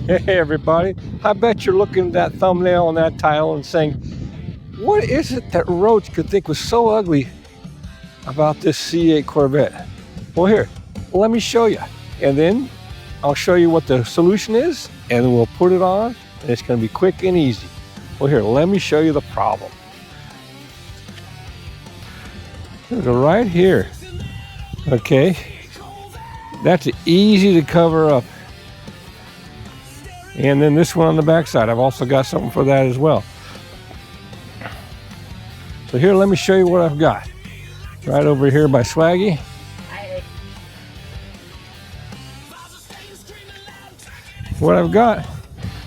Hey everybody, I bet you're looking at that thumbnail on that title and saying, what is it that Roach could think was so ugly about this C8 Corvette? Well here, let me show you. And then I'll show you what the solution is, and then we'll put it on, and it's gonna be quick and easy. Well here, let me show you the problem. Right here, okay? That's easy to cover up. And then this one on the back side, I've also got something for that as well. So here, let me show you what I've got. Right over here by Swaggy. What I've got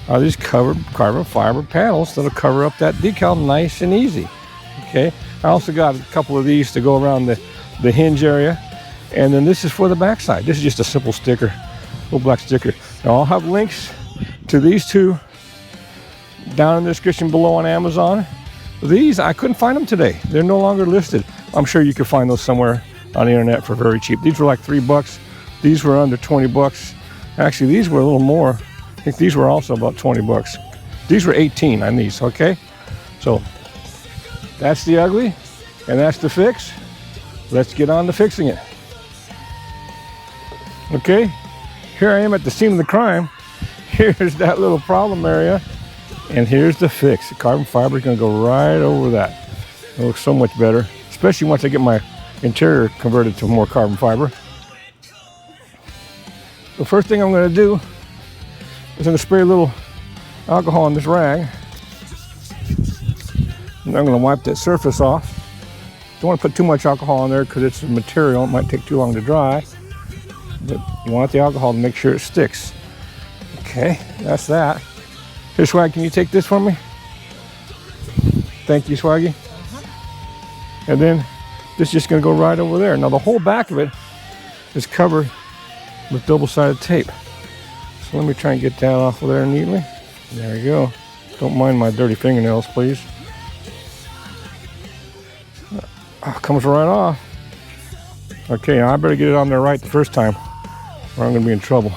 are these carbon fiber panels that'll cover up that decal nice and easy. Okay, I also got a couple of these to go around the hinge area. And then this is for the back side. This is just a simple sticker, little black sticker. Now I'll have links to these two down in the description below on Amazon. These, I couldn't find them today. They're no longer listed. I'm sure you can find those somewhere on the internet for very cheap. These were like $3. These were under 20 bucks. Actually, these were a little more. I think these were also about 20 bucks. These were 18 on these, okay? So that's the ugly and that's the fix. Let's get on to fixing it. Okay, here I am at the scene of the crime. Here's that little problem area, and here's the fix. The carbon fiber is going to go right over that. It looks so much better, especially once I get my interior converted to more carbon fiber. The first thing I'm going to do is I'm going to spray a little alcohol on this rag, and I'm going to wipe that surface off. Don't want to put too much alcohol on there because it's a material. It might take too long to dry, but you want the alcohol to make sure it sticks. Okay, that's that. Here, Swag, can you take this for me? Thank you, Swaggy. And then this is just going to go right over there. Now the whole back of it is covered with double-sided tape. So let me try and get that off of there neatly. There we go. Don't mind my dirty fingernails, please. Oh, comes right off. Okay, now I better get it on there right the first time, or I'm going to be in trouble.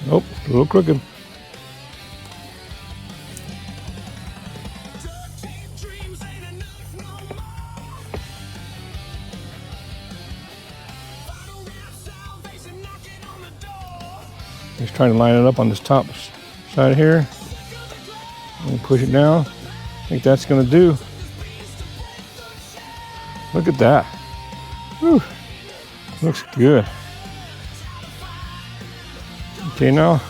Nope, a little crooked. Just trying to line it up on this top side here. And push it down. I think that's going to do. Look at that. Whew. Looks good. Okay, now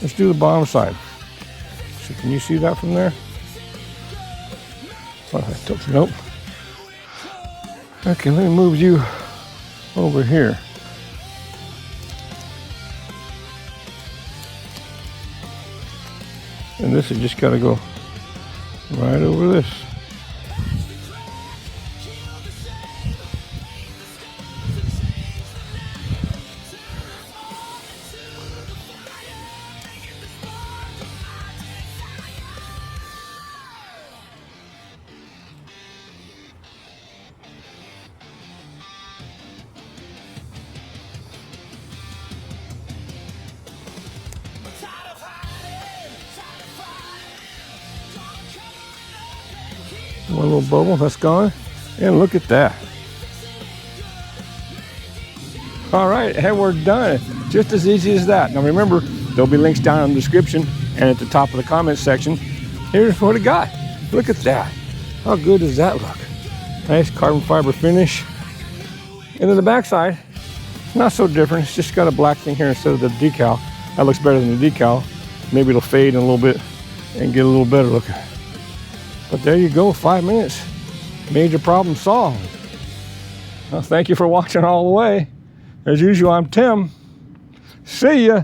let's do the bottom side. So can you see that from there? Nope. Okay, let me move you over here. And this has just got to go right over this. One little bubble, that's gone. And look at that. All right, and we're done. Just as easy as that. Now remember, there'll be links down in the description and at the top of the comments section. Here's what it got. Look at that. How good does that look? Nice carbon fiber finish. And then the back side, not so different. It's just got a black thing here instead of the decal. That looks better than the decal. Maybe it'll fade in a little bit and get a little better looking. But there you go, 5 minutes. Major problem solved. Well, thank you for watching all the way. As usual, I'm Tim. See ya.